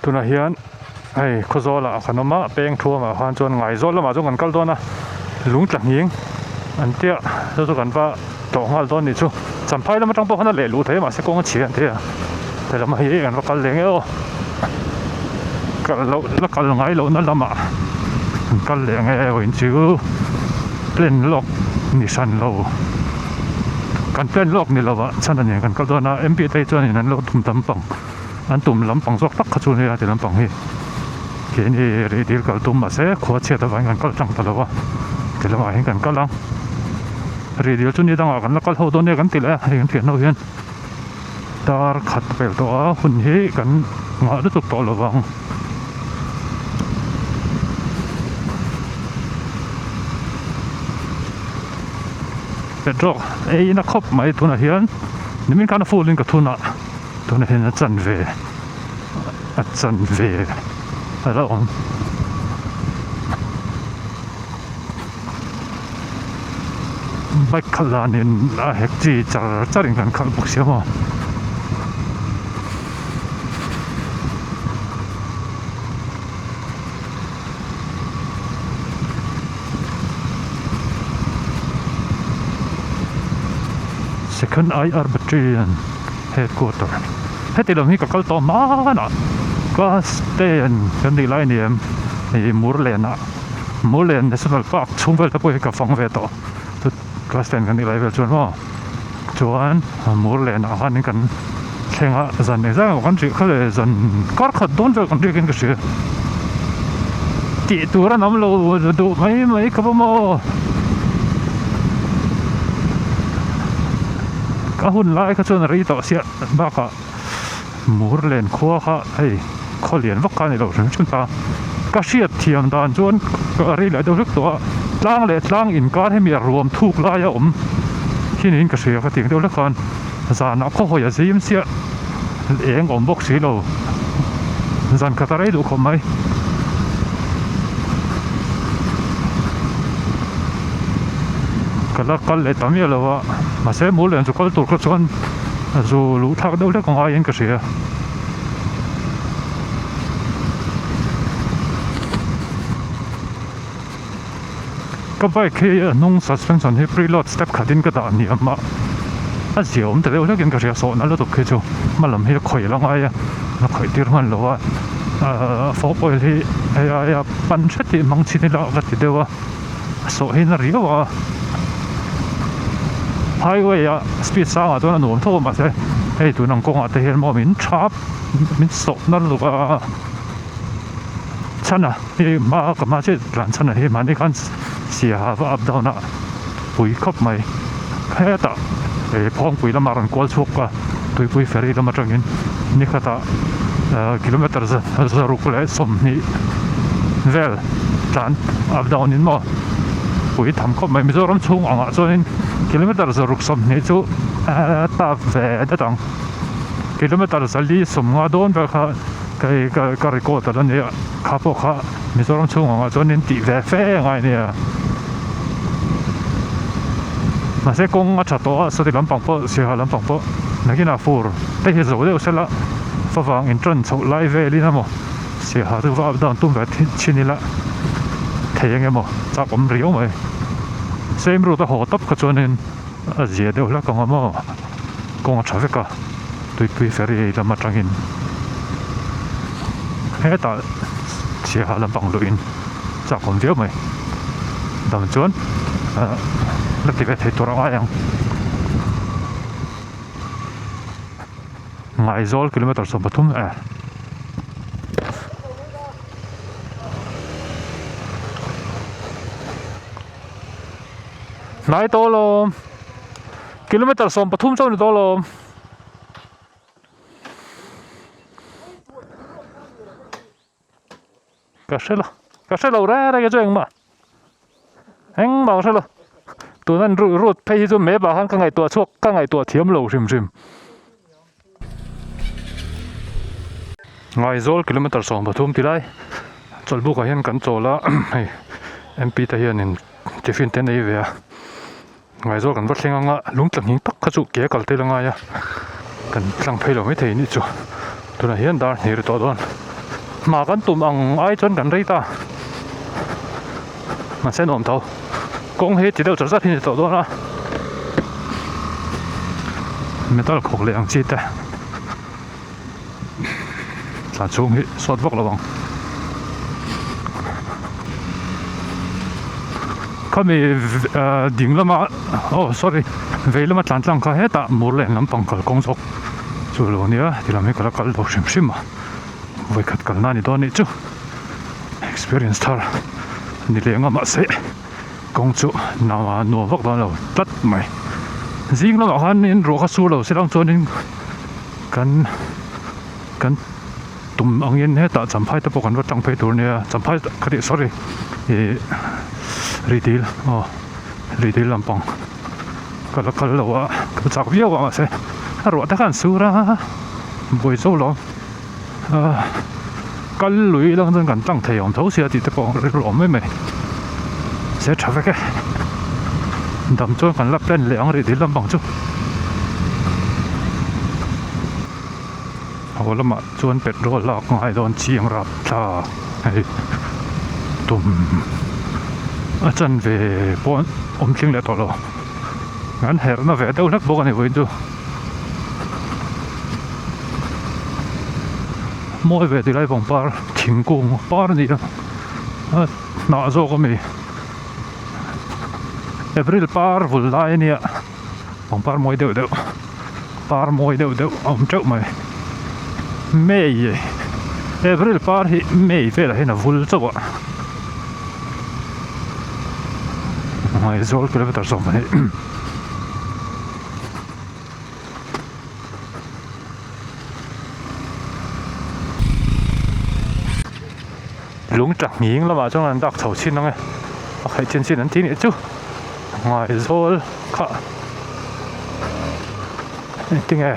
tu na hian ai khozola khanoma peng thuama khan chuan ngai zol lama chung kan kal dona lung tlang hing an tia chu kan va to ngal don ni chu champhai lama tang po khana le lu thei ma se kong chi an thea te lama hi kan va kal leng e o kal lo la kal ngai lo na lama kal leng e o in chu plen lok ni san lo kan plen lok ni lo wa chan an kan kal dona mp te chuan in an lo tum tam pang an tum lampang zok tak kha chu ni a te lampang hi ke ni ri dil kal tum ma se kho che ta van kan kal tang ta lo wa te lama hin kan kal lang ri dil chu ni dang a kan la kal ho don ne kan til a hin thian no hian tar khat pel to a hun hi kan nga du tuk to lo wang petrol ei na khop mai tuna hian nimin kana fulin ka thuna tuna hian a chan ve ala on bai khalanin a hek chi charing kan khal buk siama second IR Battalion headquarter heti lam hi ka kal to mana class 10 kan di lai niam ei Murlen National Park chungvel ta poi ka fang ve to tu class 10 kan di lai vel chuan mo chuan Murlen a han kan thenga zan ne za kan chi khale zan kar khat don vel kan ri ken ka sia ti tura nam lo du mai ka mo ka hun lai ka chuan ri to sia ba ka Murlen khuwa kha ei kholian vak ka ni lo chun ta ka hriat thiam dan chuan ka ri la do ruk to tlang in kar he mi ruam thuk la ya hin in ka sia ka ting do la khan zan a kho hoya zim sia eng om bok si lo zan ka tarai du khom mai kala kal le tamia lawa ma se Murlen chu kal tur kha chuan zu lu thak do le ko nga yen ka sia ka bai ke nung suspension hi preload step khatin ka da ni ama a ziom te le ken ka sia so na lo to ke chu malam hi khoi la nga ya na khoi tir man lo wa fo oil hi ya pan chati mang chi ni la ga ti dewa so hi na ri wa highway ya speed sa a to na nom tho ma se hei tu nang kong a te hian mo min chap min so na lo ga chana hi ma ka ma che plan chana hi ma ni kan sia va up down na pui khop mai khata e phong pui la maran kwal chuk ka pui ferry la ma tangin ni khata kilometer za rukule som ni vel plan up down in mo pui tham khop mai mizoram chung anga choin kilometer za ruk som ni chu ta ve da tang kilometer za li som nga don ba kha ka record ta ni kha po kha mizoram chung anga choin ti ve fe ngai ni ma se kong a cha to so ti lampang po sia lampang po nakina fur te hi zo de usela fa wang in tron chho lai ve li na mo sia ha tu va down tum va chini la theyeng emo cha om rio mai same route ho top kha chonin a zia de la kong mo kong a traffic ka tui ferry la ma tangin he ta sia ha lampang lo in cha kom veo mai dam chuan lati ve thei tura ayang ngai zol kilometer so pathum nai to lo kilometer so pathum so ni to lo ka sela ra ga jeng ma heng ma selaตัวนั้นรูดไปที่เมบาหันข้างไงตัวชกข้างไงตัวเทียมโลริมไงโซลกิโลเมตร2ปทุมที่ได้จอดบุกเห็นกันโซละMP ตะเฮียนินจะฟินเต้นไอเวียไงโซลกันวัดเชียงงะลุงตังหิงตักขจุเกี่ยกัลเตลงไงกันตั้งเพลไม่เทนี่จู่ตัวนั้นเห็นดาร์นี่ตัวโดน mà kan tum ang ai chon kan rei ta mà sẽ nộm tàu cũng hết chỉ đâu cho rất thì tàu đó là mình tao khổ lệ ăn chi ta là chung hết sót vóc là bằng có mình đỉnh là mà sorry về là mà chán chán cả hết ta mua lên làm bằng cả công việc chủ yếu nữa thì làm cái cái đồ xem xem mà với cái cái này đó này chứ experience thar ni le nga ma se kong chu na no vak don lo tat mai jing lo han in ro kha su lo se lang chon in kan tum angin he ta champhai ta pokan wa tangphai tur ne champhai khari sorry e retail lampang kala lo wa ka chak via wa se ro ta kan su ra boi zo lo cái lưỡi đang đang gần tăng thể ông thấu xe thì ta còn rất lỏm mấy mày sẽ trả về cái đầm cho cần lắp lên lẹng rồi thì làm bằng chút họ làm mà chuan pet rồi lạc ngay đòn chiang rạp cha hay tụm ở chân về bọn ông chiang lại tỏ lo ngắn hẹp nó về đâu lắc bố cái này với tôi mỗi về thì lại bằng par chính cung par gì đó nọ rồi có mày April par vừa lại nè bằng par mỗi đều par mỗi đều ông chậu mày May April par thì May về là hay là vui cho vợ mày rồi cái này phải xong vậy lúng chặt nghiêng là mà trong lần đặc thầu xin nó nghe hay trên xin ấn tí nữa chứ ngoài rồi cả tiếng nghe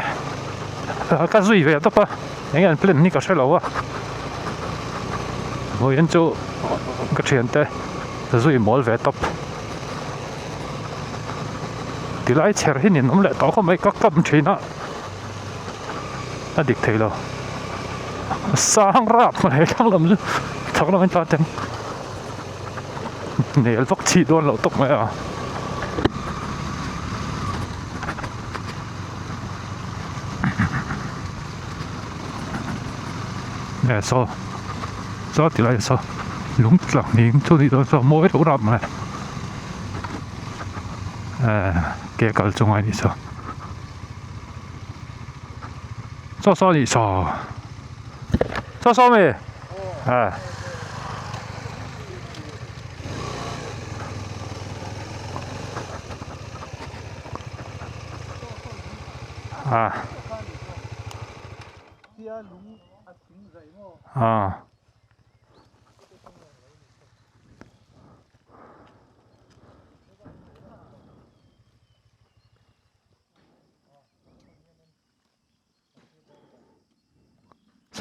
cái gì vậy đó pa những anh plan ní có sai lỗi à ngồi anh chỗ cái chuyện thế rồi mol về top thì lại chờ hết nhìn ông lại tao có mấy các cầm chuyện á địch thấy rồi sang rap mà hay không làm gì chắc là mình ta chẳng nếu vắc chỉ đoan lẩu tóc mày à nè so thì lại so lúng lặng miếng thôi thì so mỗi thủ đập này kể cả trong ai đi so thì so mày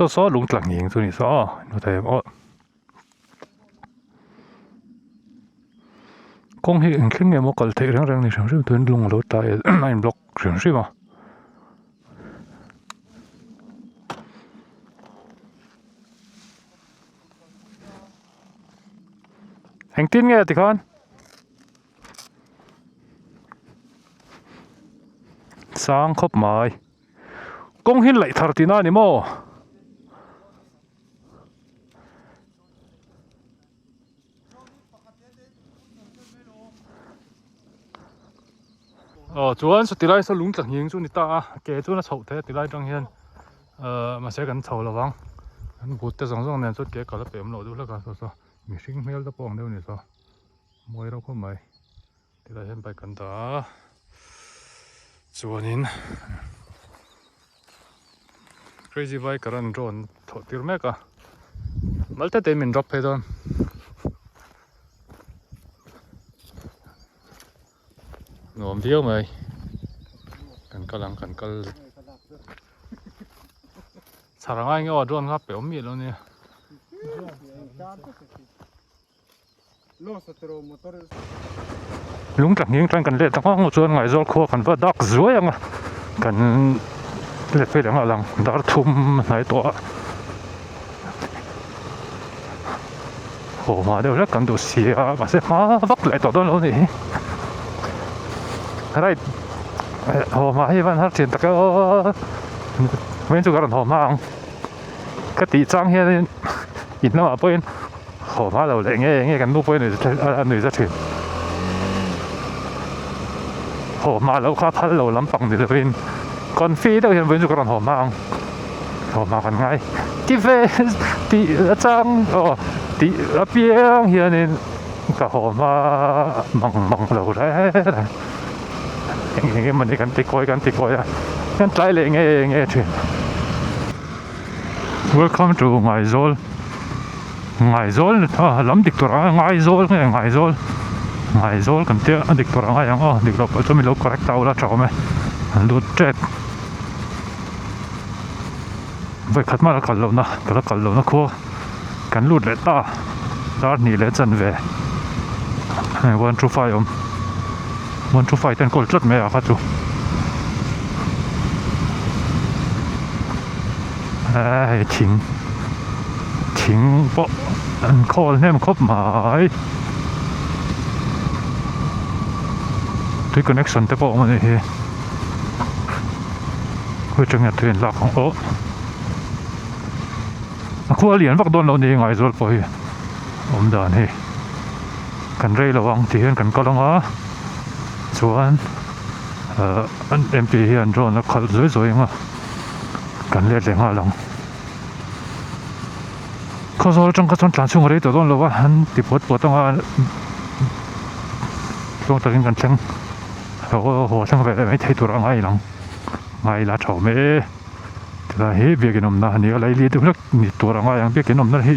so lúng lặng miếng thôi thì so nó thấy công hiện kinh nghiệm một cái thể rằng này sản xuất tuyến lùng lỗ tại nine block sản xuất mà hành tin nghe thì con sang khóc mày công hiện lại thar tin anh mò chuan số tỷ lệ số lúng chẳng hiền số người ta kể chỗ nó sầu thế tỷ lệ trong hiền mà sẽ gần sầu là vắng anh bút tới giống này số kể cả là bẻm lộ đâu là cả số mình sinh mail đó bằng đâu này số mỗi đâu có mấy tỷ lệ hiện bài cần đó chuan in crazy bike cái run drone thọ tiêu mấy cả mấy cái mình drop hết rồi ngồm thiếu mày cần sarang anh ở drone ngáp béo miệt luôn nè lúng chẳng nghiêng cần lệ tao một chuột ngoài rồi khô cần vớt đắc dưới anh à cần lệ phải làm lằng đã thum này to hồ mà đều rất cần đồ xìa mà sẽ khó vấp lại tỏ đó luôn này đây hồ mà hay văn hát triển tất cả bên chỗ gần hồ mà cái tỷ trang hiện ít nó ở bên hồ mà đầu lại nghe cái nút bên này rất chuyện hồ mà lâu khá phát lâu lắm bằng thì bên còn phi đâu hiện bên chỗ gần hồ mà còn ngay cái về tỷ trang tỷ ở bên hiện nên cả hồ mà mỏng lâu đấy nghe mình điกันติดcoi àกันtrái lại nghe chuyện Welcome to Ngài Zol lắm địch tổ Ngài Zol cần tiếc địch tổ ngay yang địch lộc cho mình lộc correct tao là cháu mày lụt chết vậy khát mà là cẩn lộn nó khô cẩn lụt lại ta đó nỉ lại chân về 125 125 tên cột rất mẹ à phát chú chính bộ anh call em khóc mãi cái connection tới bộ mà này hơi chừng nhặt thuyền lạc không ố khu liền vắt đôn lâu này ngoài rồi bồi đàn này cần rây là vòng thì hơn cần có đông á chuan anh MP hiện rồi nó khẩn rồi mà cần liệt lên hoa lòng có rồi trong các trang chung đấy tụi tôi là anh thì bớt trong trong tầng gần chân hồ sang về mấy thấy tụi nó ngay là chậu mẹ là hết việc cái nôm na này lấy đi tụi nó tụi nó ngay biết cái nôm na hết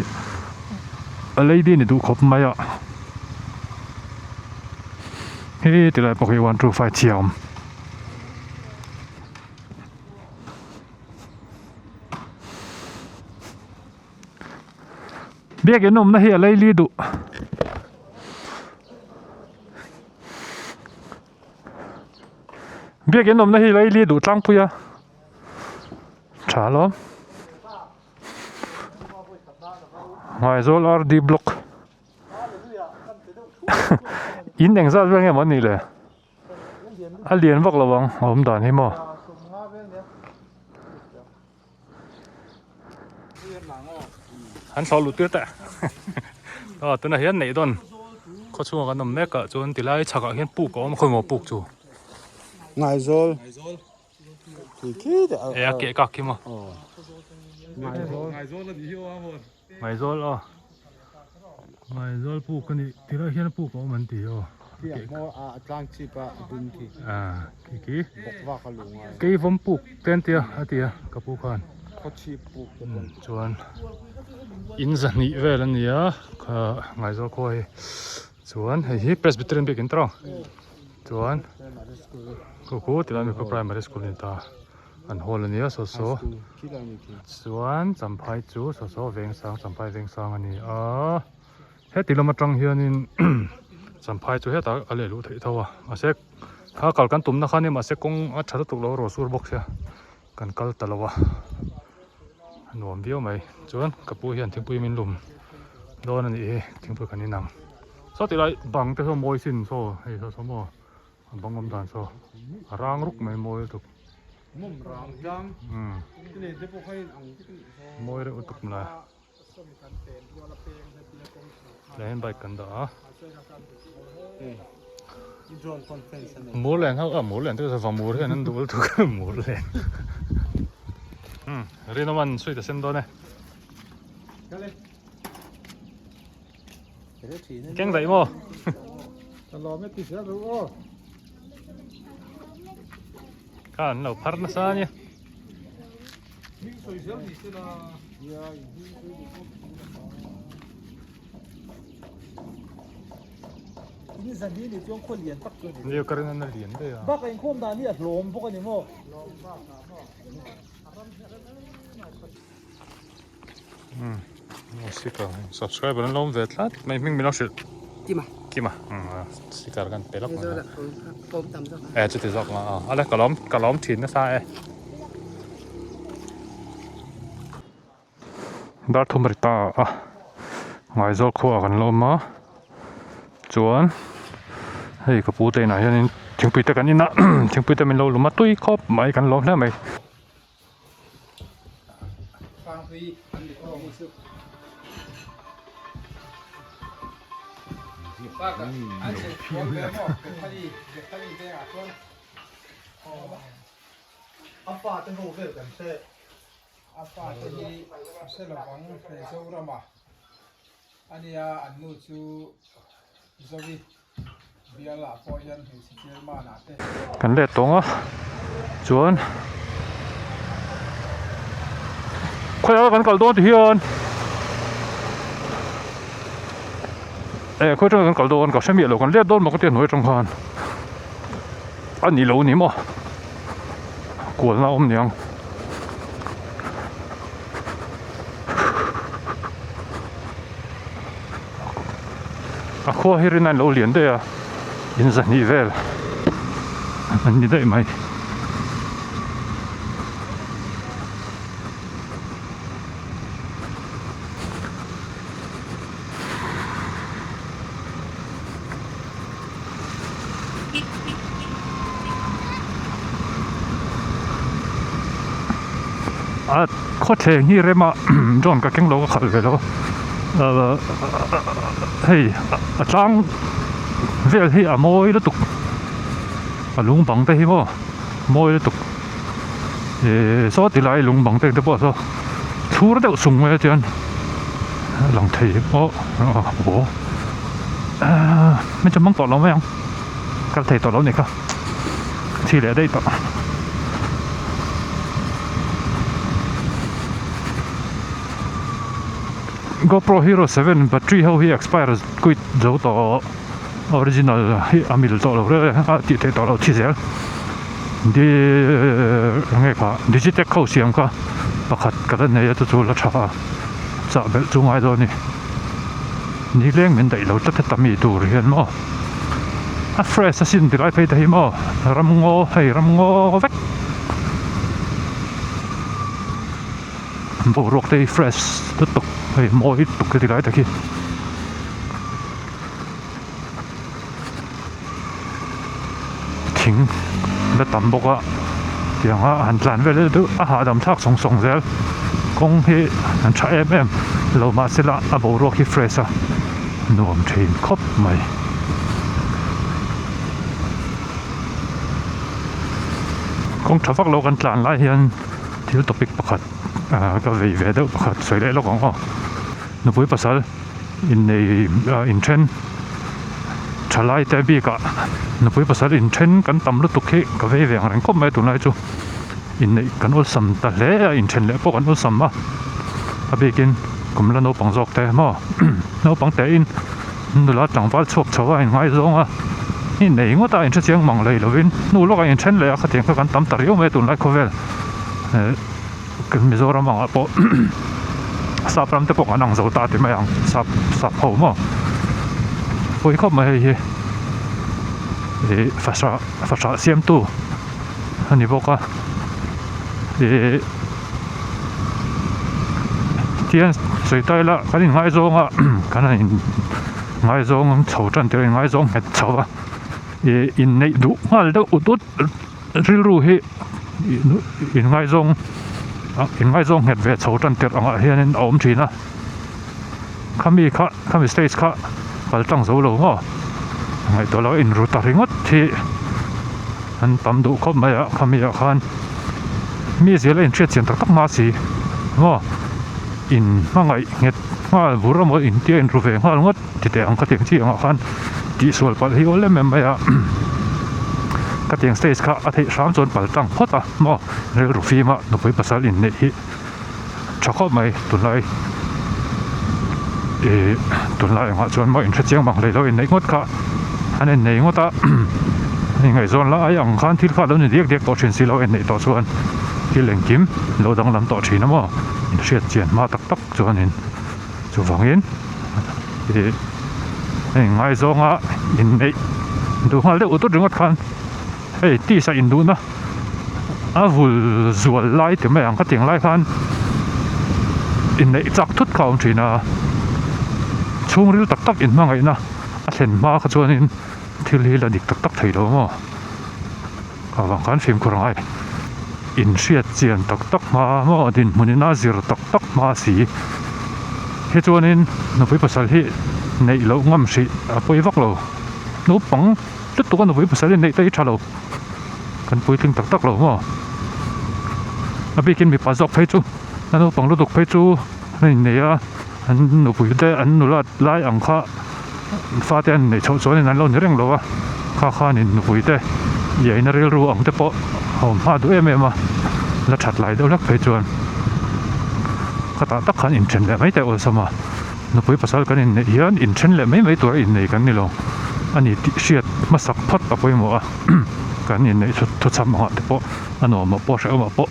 lấy đi này tụi khóc mày ạ hết thì lại bảo cái 125 chiều biết cái nôm nó hiện lấy đi tụ biết cái nôm nó hiện lấy đi tụ trăng pui à trả lắm ngoài rồi RD block in đánh ra với cái món này là anh liền vắt là vâng hôm đàn hay mà anh sau lụt tuyết ạ tôi nói hiện này đòn có chung cái nấm mét cả chốn thì lại chắc là hiện bục có mà không có bục chú Ngài rồi thì kia đấy kệ cả kia mà Ngài rồi ngày rồi bục cái này thì lại hiện bục có mình thì kệ mo trang chi pa dun ki cái bok wa ka lunga cái vốn bục tên tia cái bục khan ko chi pu chuan in za ni vel an nia kha ngai zo khoi chuan hei Presbyterian bikin tro chuan ko tilai mi primary school ni ta an hol ania so chuan champhai chu so champhai veng sang ani he tilama tang hianin champhai chu he ta ale lu thei thawa ase kha kal kan tum na khani ma se kong a thara tuk lo ro sur box ya kan kal talawa nuam viau mai chuan kapu hian thingpui min lum don ani thingpui kan inang so ti lai bang te so moi sin so hei so mo bangom dan so rang ruk mai moi tuk mom rang jang ne de po khain ang moi re utuk la len bai kan da John conference mua len ha mua len te so mua hian an dul tuk mua len Rinoman suy ta xem đó này keng dậy mò lo mấy tí xíu rồi cả anh nào phát nó xa nhé ini zandi ni tiong ko lian tak ko nhiều cái này nó liền đấy à bak anh khom da ni at lom pok ani mo Sika subscribe and lom vet lat mai ming minok shit kima sika kan pelak ma chu te zok ma ala kalom thin na sa dar thum rita ngoài gió khua gần lom mà chuan hey cái bút đây này nên tiếng bụi ta gần nè tiếng bụi ta mình lâu lắm mà tôi khóc mày gần lom nữa mày Phang phi ăn được không một chút. Phang cả anh sẽ con bé mỏ cái thay đi cái à con. 아빠 뜬거 오세요 근데 아빠 저기 셀러방 서울아마 아니야 안누주 저기 비알라 포얀 시절만 나때 gần lệ tông á chuan khoe gần cầu đôn thì hiền khoe trong gần cầu đôn cầu xem miệng lâu gần lệ đôn mà có tiền nuôi trong khoan anh nhỉ lâu nhỉ mà cuốn lao ông nhang khoa hiền này lâu liền đấy à in dần đi về anh như vậy mày có thể như thế mà John cái cánh lỗ khởi về đó hey trang về thì môi nó tục lúng bằng tay mà môi nó tục số thì lại lúng bằng tay đó bỏ sao chú nó đều sùng vậy chứ lòng thầy bố mình cho mong tỏ lắm không các thầy tỏ lắm này không thì để đây tỏ GoPro Hero 7 battery how he expires quit dấu tỏ original amil tỏ rồi thì thế tỏ chi sẽ đi nghe cả digital khâu xiêm cả bắt cái này tôi là chả sợ bị trung ai rồi nèนี่เลี้ยงมันได้เราจะทำมีตัวเรียนมั้งอ่ะ fresh สิ่งที่เราไปได้มั้งรำงอให้รำงอเวกบุรุษได้ fresh ตุกให้มอยตุกที่ไรตะกี้ทิ้งแล้วตำบอกว่าอย่างว่าหันหลังไปเลยดูอาหารดำทักส่งเสียคงที่หันใช้เรามาเสร็จละอาบุรุษที่ fresh อะนวมเทนครบไหมคงทับฟักโลกันหลานไล่เฮียนที่ตัวปิกประคัดก็เวเดอร์ประคัดสวยได้แล้วของอ๋อนุ้ยภาษาอินในอินเทนชาไลแต่บีกะนุ้ยภาษาอินเทนกันตำลุตุกเขก็เวเวียงอะไรก็ไม่ตัวไหนจูอินในกันอุลสัมแต่เล่อินเทนเล่พวกกันอุลสัมมาอาบีกินกุมละโนปังจอกแต่หม้อโนปังแต่อินดูแลจังหวัดชกชาวไอ้ง่ายจงอ่ะนี่ไหนก็ตายอินเชียงมังเลยหรือวินนู่นลูกอินเช่นเลยอ่ะเขาเถียงกันตำตะเรียวไม่ตุนไล่เขาเวลคือมิโซรามังอ่ะพอสาบรำแต่พวกนังโซตาที่ไม่ยังสาบหัวมั้งพวกเขาไม่ให้ภาษาเสียมตู้อันนี้บอกว่าที่อันสวยใจละกันง่ายจงอ่ะกันง่ายจงเขาจันเดียวง่ายจงเห็ดเขาอ่ะอินในดูง่ายแล้วอุดรู้เหอินง่ายจงเห็ดเวทเขาจันเดียวอ่ะเฮียนอมจีนะข้ามีสเตจข้าไปตั้งโซโล่มั้งไงตัวเราอินรู้ตัดงดที่อันตั้มดูเขาไม่อะข้ามีอาคารมีเสียเลยอินเชียเสียงตักมาสิมั้งอินมาไงเงี้ยมาบุรุษมาอินเดียนรูเฟงมาลงก็ติดแต่อังกฤษที่อังคันจีส่วนปัลที่โอเล่มไม่อะก็เตียงสเตจค่ะอาทิตย์3ส่วนปัลตั้งพอดอ่ะมาเรื่องรูฟีมาหนุ่มภาษาอินเนฮีชักเข้าไม่ตุนไลตุนไลอ่ะส่วนมาอินเชียงบางเลยเราอินในงดค่ะอันนี้ในงดอ่ะยังไงส่วนละไอ้อังคันที่ข้าเราเนี่ยเรียกต่อเชนซีเราอินในต่อส่วนที่เหล่งกิมเราดังลำต่อชีนะมั้งอินเชียเจียนมาตักส่วนอินส่วนฝั่งอินง่ายจงอ่ะอินในดูมาเรื่องอุตุดึงกันที่ใส่อินดูนะวุ่นส่วนไล่ถึงไม่อย่างก็เตียงไล่กันอินในจักทุกเขาจีนะ chung ril tak tak in ma ngai na a thlen ma kha chuan in thil hi la dik tak tak thei lo mo ka wang kan phim ko rangai in hriat chian tak tak ma mo din munina zir tak tak ma si he chuan in no pui pasal hi nei lo ngam hri a poi vak lo no pang tut tu kan no pui pasal nei tai tha lo kan pui tling tak tak lo mo a bikin mi pa zok phei chu no pang lu duk phei chu nei nei a an no pui te an nu lat lai ang kha fa te an nei chho chuan in an lo ni reng lo a kha khan in no pui te ye na rel ru ang te po hom ha du em em a la that lai do lak phei chuan kata tak khan in chen le mai te ol sama no pui pasal kan in hian in chen le mai tur in nei kan ni lo ani ti hriat ma sak phat a poi mo a kan in nei thu cham ha te po ano ma po sha ma po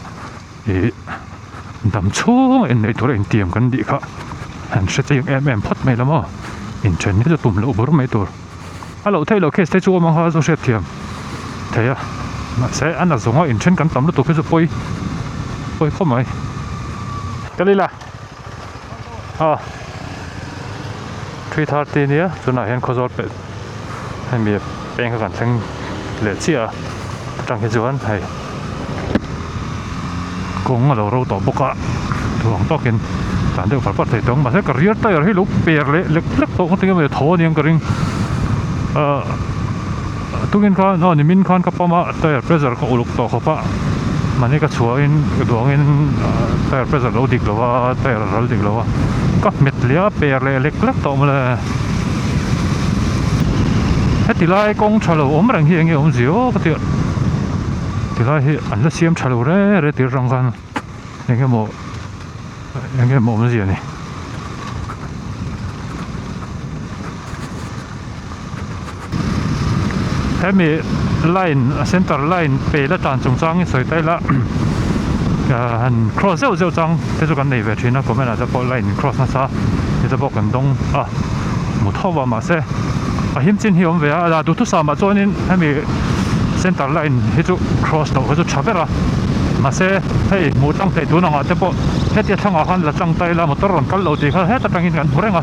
e dam chung in nei tur in tiam kan di kha han se che em phat mai lama in chen ni tum lo bur mai tur alo thei lo case te chu ma ha so se thiam theya ma se an a zonga in chen kan tam lu tu phe poi kho mai Kalila. Ah. 3:30 nia chuna hian khozol pe hai mi peng ka kan theng le chia tang he chuan hai kong lo ro to boka tuang tokin tan deu par pat thei tong ma se career ta hi lu per le lek to ting me tho niang ka ring tugin kha no ni min khan ka pama tire pressure ko uluk to khopa mani ka chuain duang in tire pressure lo dik lowa tire ral dik lowa ka met lia per le lek to ma le heti lai kong chalo om rang hi nge om zio ka ti lai hi an la siam chalo re ti rang kan nge mo ma zia ni hemi line center line pe la tan chung chang soi tai la han cross zeu chang te chu kan nei ve thina ko mena za po line cross na sa te za bo kan dong a mu thowa ma se a him chin hi om ve a du tu sa ma chonin hemi center line hi chu cross to chu chabera ma se hei mu tang te tu na nga te po he ti thanga khan la chang tai la motor ron kal lo ti kha he ta tangin kan hurenga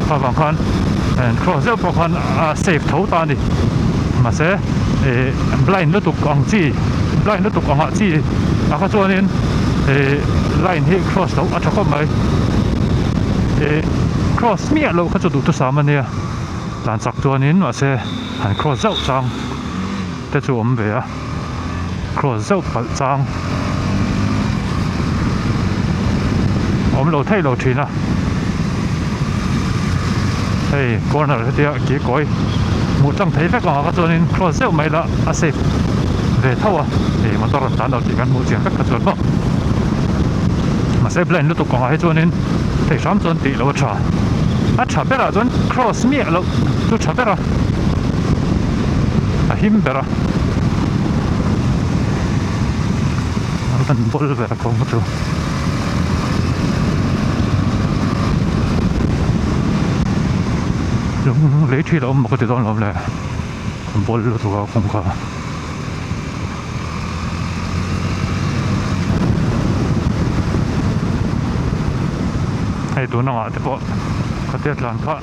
ka wang khan and cross zeu po khan safe tho ta ni mà sẽ blind nó tục còn chi blind nó tục còn họ chi à cho nên line hi cross đâu à chắc không mấy cross mía lâuเขาจะดูตัวสามันเนี่ยหลังจากตัวนี้ว่าsẽหัน cross เจ้าจังแต่จู่ผมไปอ่ะ cross เจ้าปัดจังผมเราไทยเราทีนะเฮ้ยก่อนอะไรเดียวกี่ก้อยmột trong thấy phép của cho nên cross zeu mai la a safe về thâu à thì mà tôi tán đầu chỉ cần một chuyện phép cả chuẩn không mà sẽ blend lúc tục còn hay cho nên thấy sớm cho tỷ lâu trả à trả bé là cho cross mía lâu tôi trả bé là à him bé là anh bol bé là không có đúng lấy chi đó một cái đó làm là bol lo tu không có hay tu nào thì bộ có thể làm khác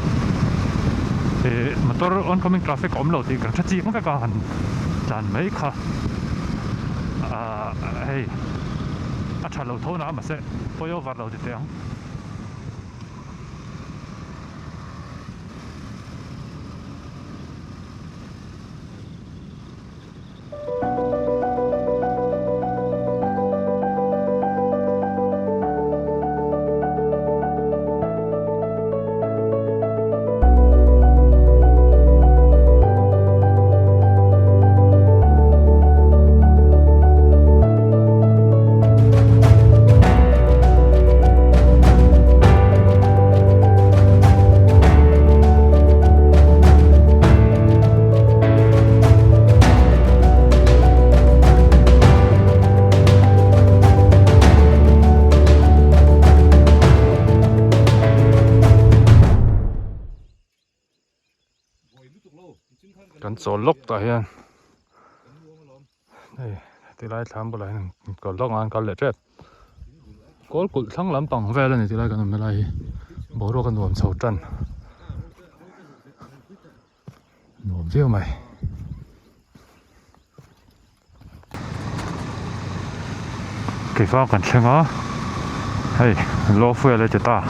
thì motor oncoming traffic om lo thì cần chi không phải có hẳn làm mấy khác hay trả lâu thâu nào mà sẽ bôi vào lâu thì tiếngกันโซลกต่อเฮียนนี่ที่ไรทำบ่ไรนึงก็ลอกงานกันเลยเจ็บก็กุดทั้งลำปังแวแล้วนี่ที่ไรกันไม่ไรบ่รู้กันรวมเสาจัน nuông chiêu mày cái phao cần xem á hey lô phơi lại ta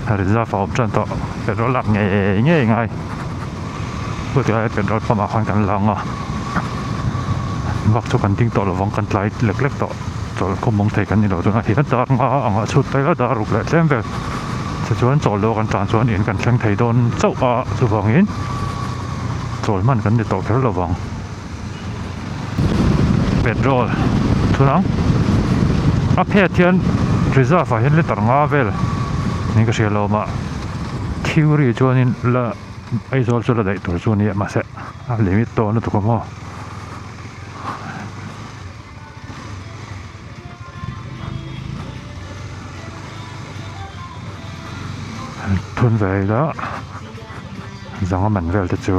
hay ra phao chân to cái đó lạc nhẹ nhẹ ngay bữa tiệc cái đó phải mà khoan cần lòng à vắt cho cần tinh to là vong cần lại lệch lệch to rồi không mong thấy cần như đó rồi thì nó đỡ ngõ chút tới đó đỡ rụt lại xem vềจะชวนโจโลกันจานชวนเห็นกันเชิงไทยโดนเจ้าสุบองเห็นโจลมันกันจะตกแค่ระวังเป็ดโรลทุนังอาเพเทียนริซ่าฝ่ายเห็นเลยตัดงาเวลนี่ก็เสียโลมาทิวรีชวนนี่ละไอโซลชวนละได้ตัวชวนนี้มาเสะลิมิตโตนะทุกคนมั้งทุนไปแล้วจังว่ามันเวลจะจู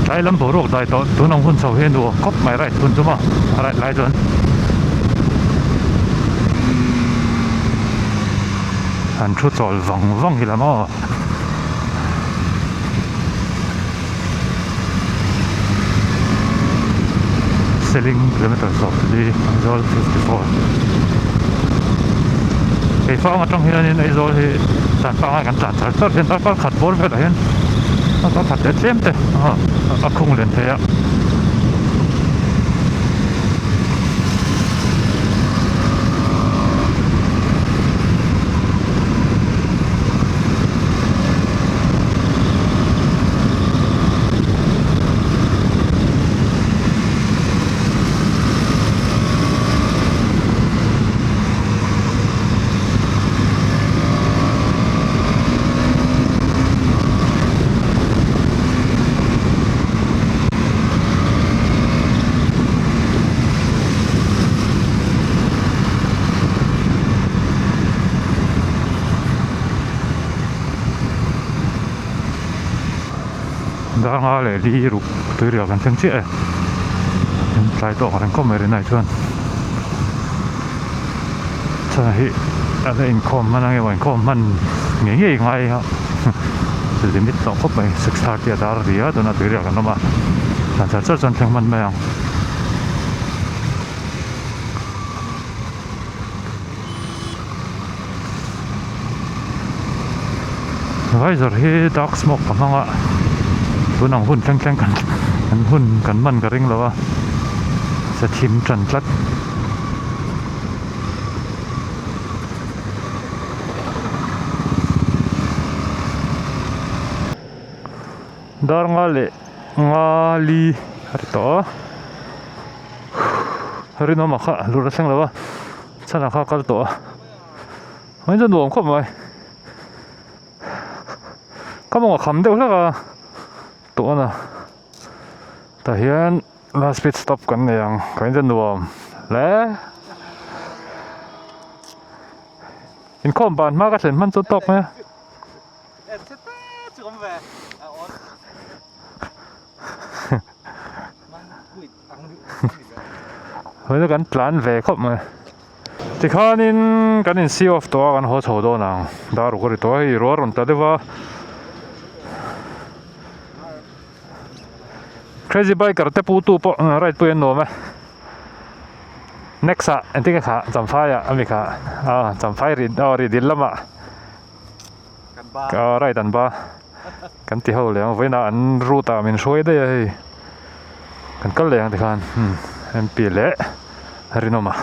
ใช้ลำโพงได้ตัวน้องคุณเสาเห็นดูก็ไม่ไรทุนจุ๊มอะไรไรจนอันชุดจอลวังกี่ละมั้งselling kilometers of the Aizol 54ไอ้ฟ้ามาตรงนี้นี่ไอโซลที่จานฟ้ากันจานตัดเห็นตัดก็ขัดบอลไปเลยเห็นตัดขัดเด็ดเต็มเลยคงเล่นเทียดางอะไรลีรุกตัวเรียกกันเชิงเชี่ยใส่ตัวกันก็ไม่ได้ไหนชวนใช่อะไรอินคอมมันอะไรวะอินคอมมันเงี้ยไงครับจะลิมิตต้องเข้าไปศึกษาเกี่ยวกับอะไรตัวนั้นตัวเรียกกันมาหลังจากจนถึงมันไม่ยังไว้จะเห็นดักสโมกกับมั้งอ่ะตัวน้องหุ่นแข่งกันหุ่นกันมันกระริ่งแล้วว่าจะชิมจันทร์ดาร์งาลีอะไรต่ออะไรน้องมาค่ะรู้แล้วเสียงแล้วว่าฉันน่ะค่ะก็ตัวไม่จะหน่วงเข้ามาก็มองว่าคำเดียวแล้วก็ตัวน่ะแต่เห็น last pit stop กันอย่างก็จะหน่วงและอินคอมบานมากก็เห็นมันจุดตกไหมเฮ้ยกันพลานเวครบไหมที่ข้านินกันนินซีออฟตัวกันหัวโฉดนังดารุกริตัวให้รัวรุนแต่เดี๋ยวว่า crazy biker แต่ปูตูปะไรปูยันโนไหม next อ่ะอันที่ข้าจำไฟอ่ะอเมริกาจำไฟรีดินละมาก็ไรดันบ้ากันที่เขาเลี้ยงไว้นานรูตามันช่วยได้กันก็เลี้ยงที่ข้าเอ็มปีเละฮาริโนมา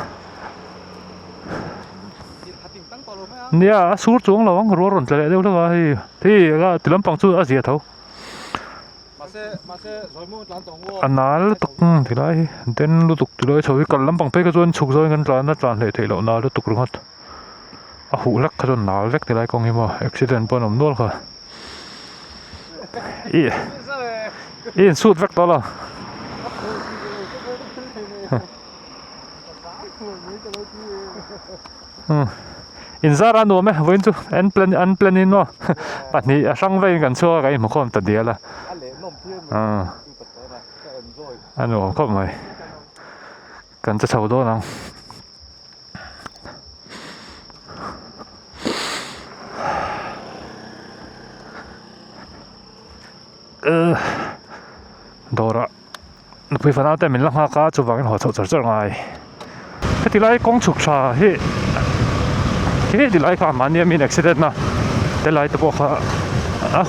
เนี่ยสูดจงเราวังรัวรุนจะเลี้ยงเดี๋ยวว่าที่ก็ติลำปังสู้อาเซียเท่าอันนั้นลุตุกที่ไรเดินลุตุกที่ไรชาววิกันลำปังไปก็จนฉุกจอยกันจานนั่นจานเลยที่เราหน้าลุตุกรึงฮัดหูเล็กก็จนหนาเล็กที่ไรกองหิมะอุบิเหตุปนอมนวลค่ะอีสูดเล็กตัวละ in zara no me voin chu en plan in no pani a sang ve kan chua kai mo khom ta dia la ano khom mai kan cha chau do nang dora nó bây giờ tại mình lăng hoa cá chụp vào cái hồ sâu chở ngay cái thì lại công chụp xa hi cái thì lại cả mà niệm mình accident na cái lại tập hoa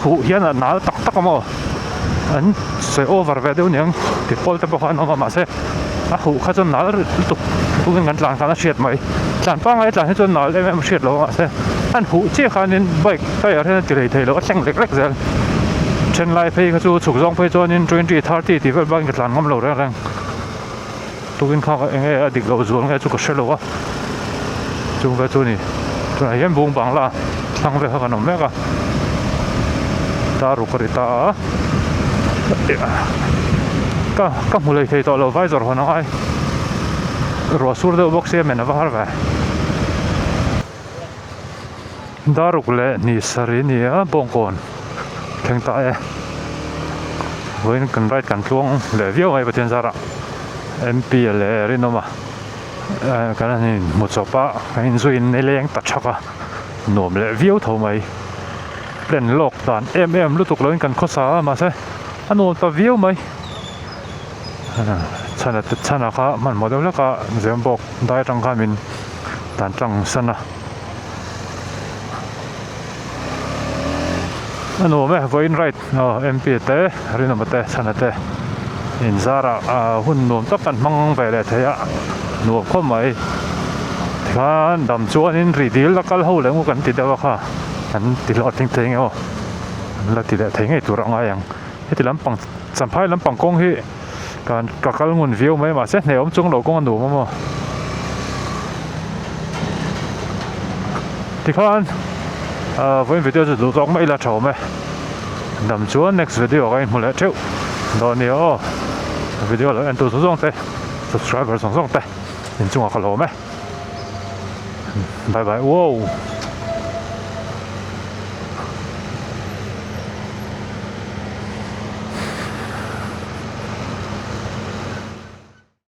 hụ hiện là nál tắc tắc mà anh sẽ over về đâu nhỉ thì pol tập hoa nó mà sẽ hụ khá cho nál tục cũng ngắn làng khá là chết mày làng phang ấy làng hết cho nál em chết rồi mà sẽ anh hụ chia khá nên vậy cái ở đây thì thấy nó xanh lệch lệch rồi trên lại phải cái chỗ chụp giống phải cho nên 20-30 thì phải bằng cái làn ngâm lâu ra rằng tôikin khao anh ấy đi lâu xuống cái chỗ cái xe lâu á chúng phải chỗ này chỗ này em buông bằng là thằng về cái nồng mẹ ta rụt cái ta các mùi thì tao lâu vài giờ hồi nói rồi xuống đâu bốc xe mình nó vào về ta rụt lại ni sari ni á bông con keng ta với cần right cần chuông để viết ngay bên trên ra MP là rin nó mà cái này một số ba cái duy này là tạt chắc à nôm để viết thầu mày lên lọc đàn em lúc tục lên cần khó xả mà sẽ anh nôm ta viết mày chân là cả mình một đôi là cả dèm bọc đại trăng cả mình đàn trăng sân à ano me voin right MP te rin ma te sana te in zara hun nom tak kan mang ve le the ya no kho mai khan dam chuan in ri dil la kal ho le ngu kan ti dawa kha an ti lo ting teng o la ti le theng ei tur anga yang he ti lampang champhai lampang kong hi kan ka kal ngun view mai ma se ne om chung lo kong an du mo ti khan với videoจะดูตรงไม่ละชมไหมดำชวน next video กันหมดแล้วเจ้าตอนนี้video แล้วอันตัวส่งเตะ subscriber ส่งเตะเห็นจังหวะเขาโหลไหมบายบายว้าว